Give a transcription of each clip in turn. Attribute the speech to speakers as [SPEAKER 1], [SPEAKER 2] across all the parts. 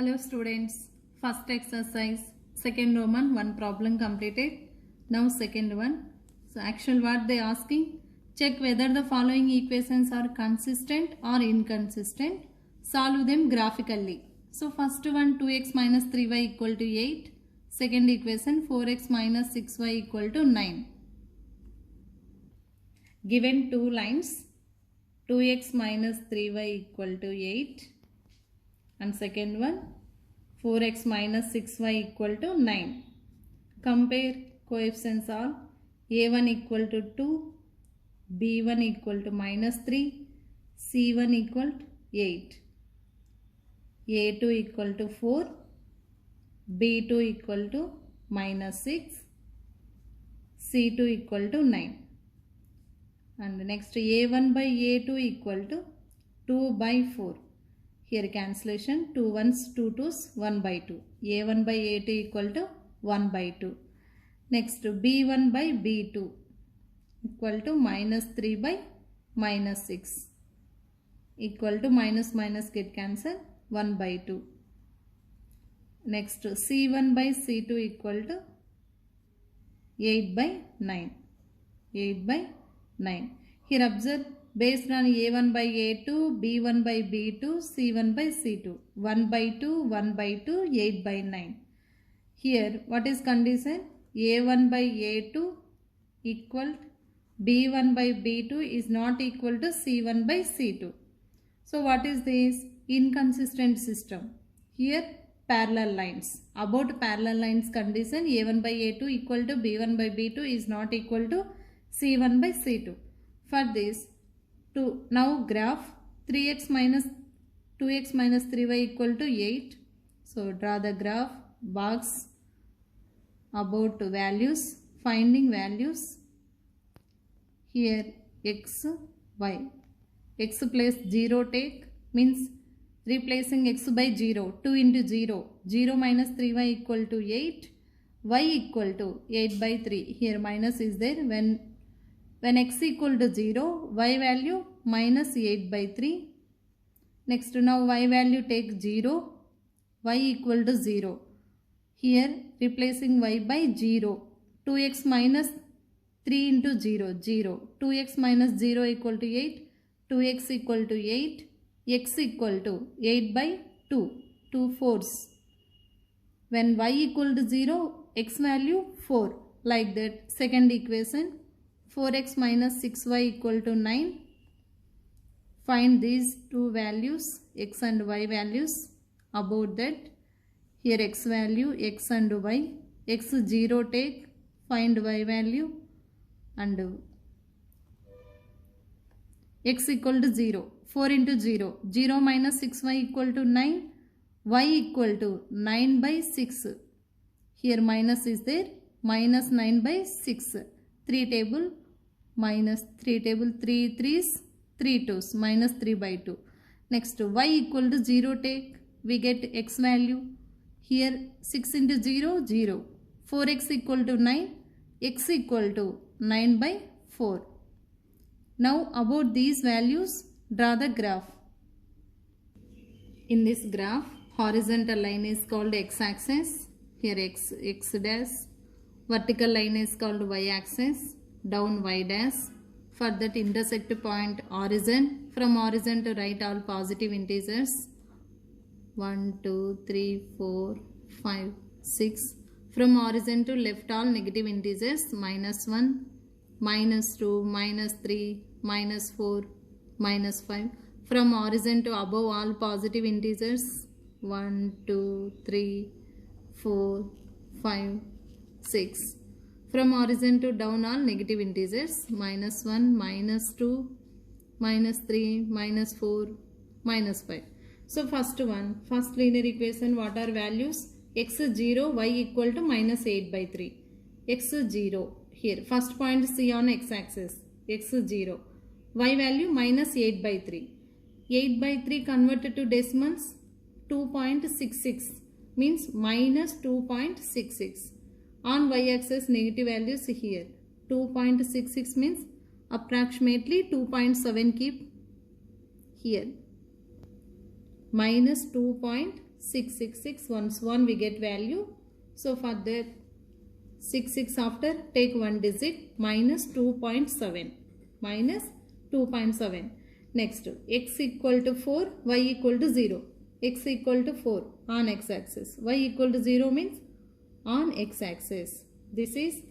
[SPEAKER 1] Hello students, first exercise, second Roman, one problem completed. Now second one. So actual what they asking, check whether the following equations are consistent or inconsistent. Solve them graphically. So first one 2x minus 3y equal to 8. Second equation 4x minus 6y equal to 9. Given two lines 2x minus 3y equal to 8. And second one 4x minus 6y equal to 9. Compare coefficients are a1 equal to 2, b1 equal to minus 3, c1 equal to 8, a2 equal to 4, b2 equal to minus 6, c2 equal to 9. And next a1 by a2 equal to 2 by 4. Here cancellation, 2 1s, 2 2s, 1 by 2. A1 by A2 equal to 1 by 2. Next B1 by B2 equal to minus 3 by minus 6. Equal to minus get cancelled, 1 by 2. Next C1 by C2 equal to 8 by 9. 8 by 9. Here observe. Based on a1 by a2, b1 by b2, c1 by c2. 1 by 2, 1 by 2, 8 by 9. Here what is condition? a1 by a2 equal b1 by b2 is not equal to c1 by c2. So what is this? Inconsistent system. Here parallel lines. About parallel lines condition, a1 by a2 equal to b1 by b2 is not equal to c1 by c2. For this, to now graph 3x minus 2x minus 3y equal to 8. So draw the graph, box about values, finding values. Here x, y. X place 0 take means replacing x by 0. 2 into 0. 0 minus 3y equal to 8. Y equal to 8 by 3. Here minus is there. When x equal to 0, y value minus 8 by 3. Next now y value take 0, y equal to 0. Here replacing y by 0. 2x minus 3 into 0, 0. 2x minus 0 equal to 8. 2x equal to 8. X equal to 8 by 2. 2 fours. When y equal to 0, x value 4. Like that. Second equation. 4x minus 6y equal to 9. Find these two values, x and y values. About that, here x value, x and y. X 0 take, find y value, and x equal to 0. 4 into 0. 0 minus 6y equal to 9. Y equal to 9 by 6. Here minus is there. Minus 9 by 6. 3 table. Minus 3 table, 3 3s, 3 2s, minus 3 by 2. Next y equal to 0 take, we get x value. Here 6 into 0, 0. 4x equal to 9, x equal to 9 by 4. Now about these values, draw the graph. In this graph, horizontal line is called x-axis. Here x dash. Vertical line is called y-axis. Down y dash. For that intersect point origin. From origin to write all positive integers. 1, 2, 3, 4, 5, 6. From origin to left all negative integers. Minus 1, minus 2, minus 3, minus 4, minus 5. From origin to above all positive integers. 1, 2, 3, 4, 5, 6. From origin to down all negative integers. Minus 1, minus 2, minus 3, minus 4, minus 5. So first one, first linear equation, what are values? X 0, y equal to minus 8 by 3. X 0. Here first point C on x-axis. X 0. Y value minus 8 by 3. 8 by 3 converted to decimals. 2.66 means minus 2.66. On y-axis negative values here. 2.66 means approximately 2.7 keep here. Minus 6, 6, 6. Once 1 we get value. So for that 6, 6 after take one digit minus 2.7. Minus 2.7. Next x equal to 4, y equal to 0. X equal to 4 on x-axis. Y equal to 0 means on x-axis. This is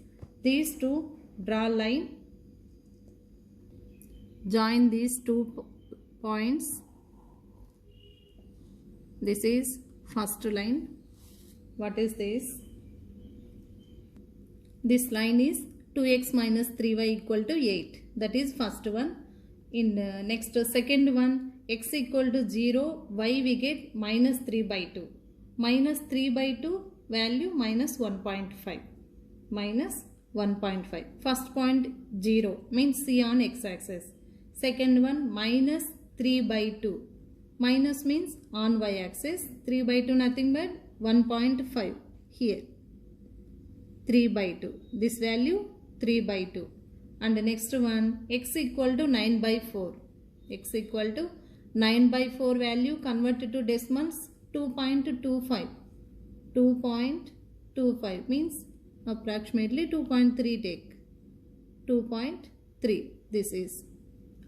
[SPEAKER 1] these two. Draw line. Join these 2 points. This is first line. What is this? This line is 2x minus 3y equal to 8. That is first one. In next second one, x equal to 0, y we get minus 3 by 2. Minus 3 by 2 value minus 1.5. Minus 1.5. First point 0 means C on x-axis. Second one minus 3 by 2. Minus means on y-axis. 3 by 2 nothing but 1.5 here. 3 by 2. This value 3 by 2. And the next one x equal to 9 by 4. X equal to 9 by 4 value converted to decimals 2.25. 2.25 means approximately 2.3 take. 2.3 this is.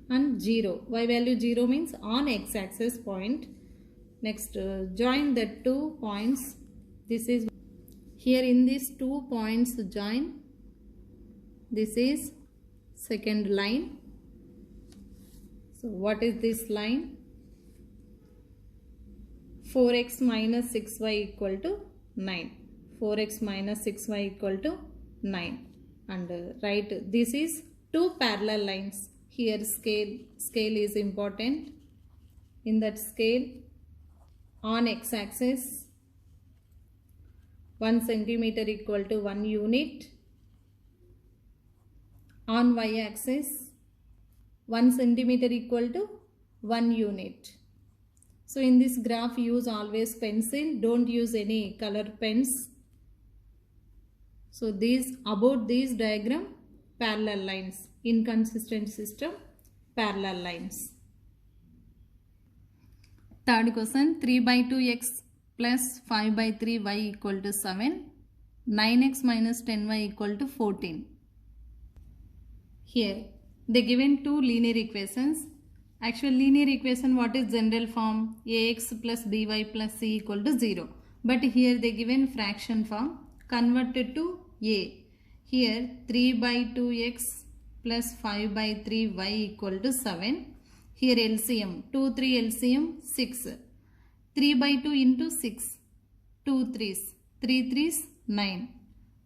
[SPEAKER 1] And 0. Y value 0 means on x-axis point. Next join the 2 points. This is here in these 2 points join. This is second line. So what is this line? 4x minus 6y equal to 9. 4x minus 6y equal to 9. And write this is 2 parallel lines. Here scale is important. In that scale on x-axis 1 centimeter equal to 1 unit. On y-axis 1 centimeter equal to 1 unit. So in this graph use always pencil, don't use any color pens. So about these diagram parallel lines, inconsistent system parallel lines. Third question, 3 by 2x plus 5 by 3y equal to 7, 9x minus 10y equal to 14. Here they given two linear equations. Actual linear equation, what is general form? Ax plus by plus c equal to 0. But here they given fraction form converted to a. Here 3 by 2x plus 5 by 3y equal to 7. Here LCM, 2, 3 LCM 6. 3 by 2 into 6. 2 3s. 3 3s 9.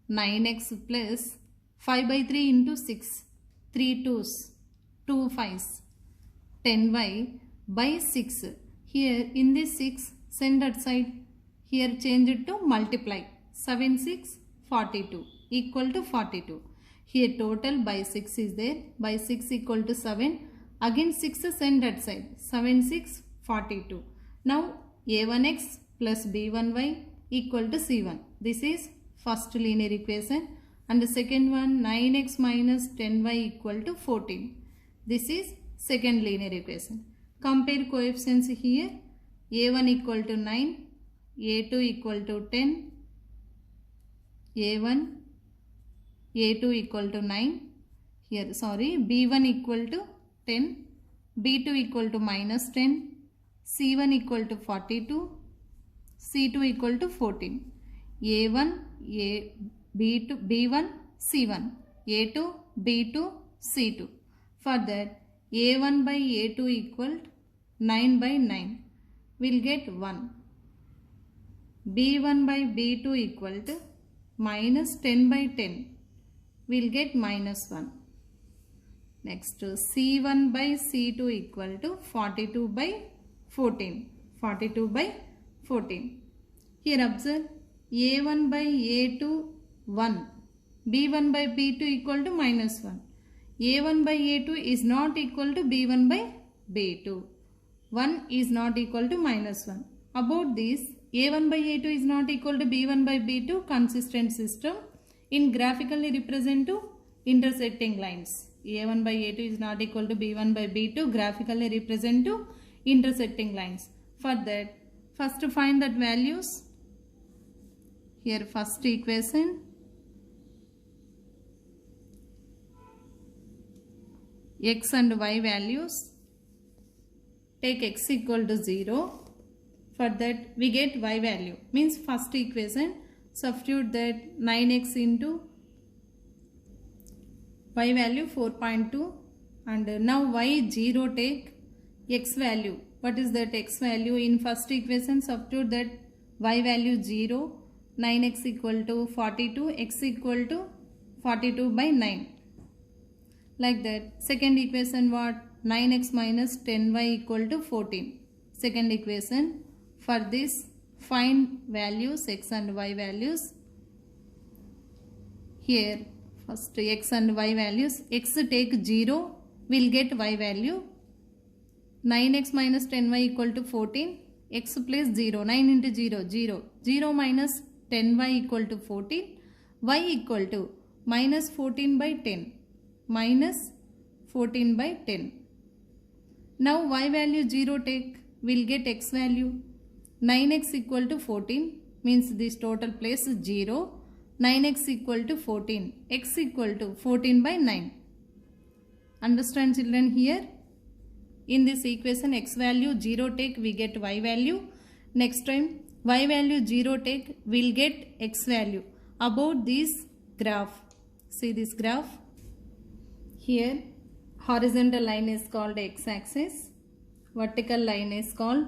[SPEAKER 1] 9x plus 5 by 3 into 6. 3 2s. 2 5s. 10y by 6. Here in this 6 send that side. Here change it to multiply. 7 6 42 equal to 42. Here total by 6 is there. By 6 equal to 7. Again 6 send that side. 7 6 42. Now a1x plus b1y equal to c1. This is first linear equation. And the second one 9x minus 10y equal to 14. This is second linear equation. Compare coefficients here. a1 equal to 9. a2 equal to 10. a1 a2 equal to 9. Here sorry b1 equal to 10. b2 equal to minus 10. c1 equal to 42. c2 equal to 14. a1 b2 b1 c1 a2 b2 c2. For that a1 by a2 equal 9 by 9. We'll get 1. b1 by b2 equal to minus 10 by 10. We'll get minus 1. Next c1 by c2 equal to 42 by 14. 42 by 14. Here observe a1 by a2 1. b1 by b2 equal to minus 1. a1 by a2 is not equal to b1 by b2. 1 is not equal to minus 1. About this, a1 by a2 is not equal to b1 by b2 consistent system. In graphically represent to intersecting lines. a1 by a2 is not equal to b1 by b2 graphically represent to intersecting lines. For that, First find that values. Here first equation, x and y values. Take x equal to 0. For that we get y value. Means first equation, substitute that 9x into y value 4.2, and now y 0, take x value. What is that x value? In first equation substitute that y value 0, 9x equal to 42, x equal to 42 by 9. Like that. Second equation what? 9x minus 10y equal to 14. Second equation. For this find values, x and y values. Here first x and y values. X take 0, will get y value. 9x minus 10y equal to 14. X place 0. 9 into 0, 0. 0 minus 10y equal to 14. Y equal to minus 14 by 10. Minus 14 by 10. Now y value 0 take, will get x value. 9x equal to 14, means this total place is 0. 9x equal to 14. X equal to 14 by 9. Understand children here? In this equation x value 0 take, we get y value. Next time y value 0 take, we'll get x value. About this graph. See this graph? Here horizontal line is called x-axis. Vertical line is called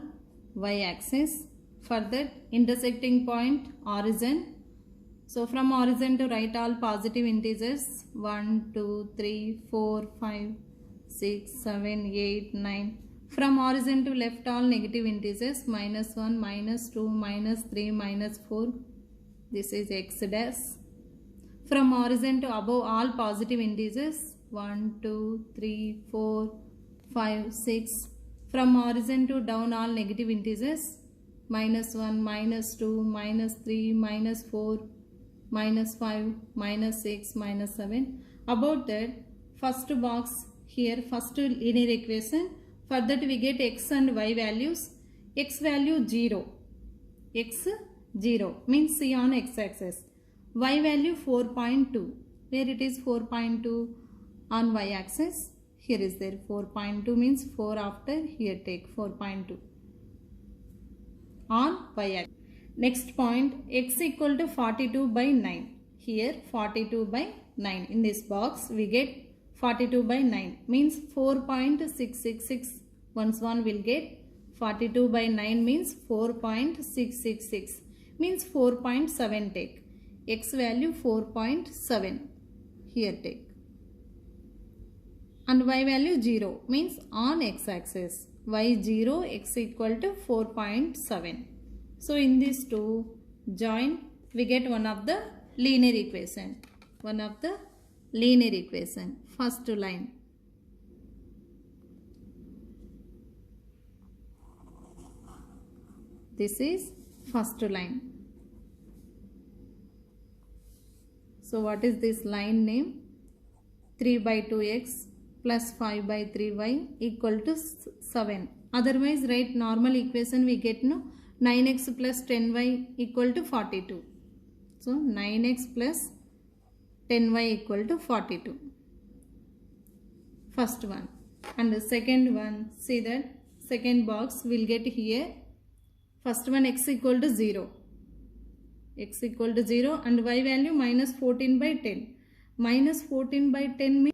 [SPEAKER 1] y-axis. For that intersecting point origin. So from origin to write all positive integers 1, 2, 3, 4, 5, 6, 7, 8, 9. From origin to left all negative integers minus 1, minus 2, minus 3, minus 4. This is x dash. From origin to above all positive integers 1, 2, 3, 4, 5, 6. From origin to down all negative integers minus 1, minus 2, minus 3, minus 4, minus 5, minus 6, minus 7. About that first box here, first linear equation. For that we get x and y values. X value 0. X 0 means C on x-axis. Y value 4.2. Where it is 4.2? On y-axis. Here is there 4.2 means 4 after, here take 4.2 on y-axis. Next point, x equal to 42 by 9. Here 42 by 9. In this box we get 42 by 9 means 4.666. Once one will get 42 by 9 means 4.666 means 4.7 take. X value 4.7 here take. And y value 0 means on x-axis. Y 0, x equal to 4.7. So in these two join, we get one of the linear equation. One of the linear equation. First line. This is first line. So what is this line name? 3 by 2x plus 5 by 3y equal to 7. Otherwise write normal equation, we get no 9x plus 10y equal to 42. So 9x plus 10y equal to 42. First one. And the second one, see that second box will get here. First one x equal to 0. X equal to 0 and y value minus 14 by 10. Minus 14 by 10 means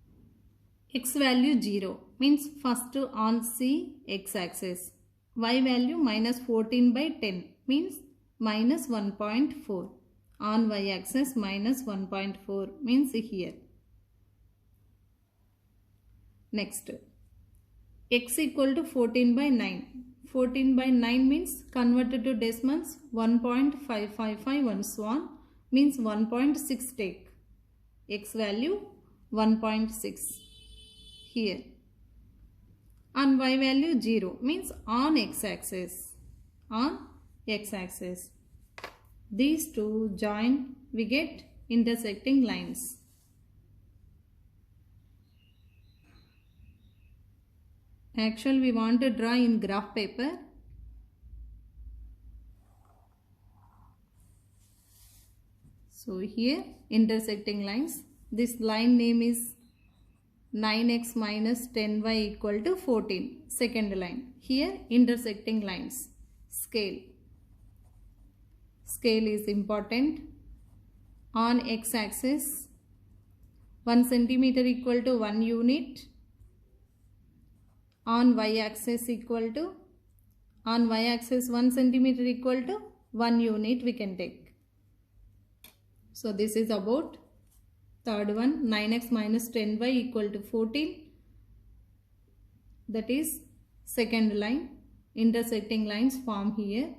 [SPEAKER 1] x value 0 means first on C x-axis. Y value minus 14 by 10 means minus 1.4. On y-axis minus 1.4 means here. Next, x equal to 14 by 9. 14 by 9 means converted to decimals 1.555 and so on means 1.6 take. X value 1.6 here. And y value 0 means on x-axis. On x-axis. These two join, we get intersecting lines. Actually we want to draw in graph paper. So here intersecting lines. This line name is 9x minus 10y equal to 14. Second line. Here intersecting lines. Scale. Scale is important. On x-axis 1 centimeter equal to 1 unit. On y-axis 1 centimeter equal to 1 unit we can take. So this is about third one, 9x minus 10y equal to 14. That is second line. Intersecting lines form here.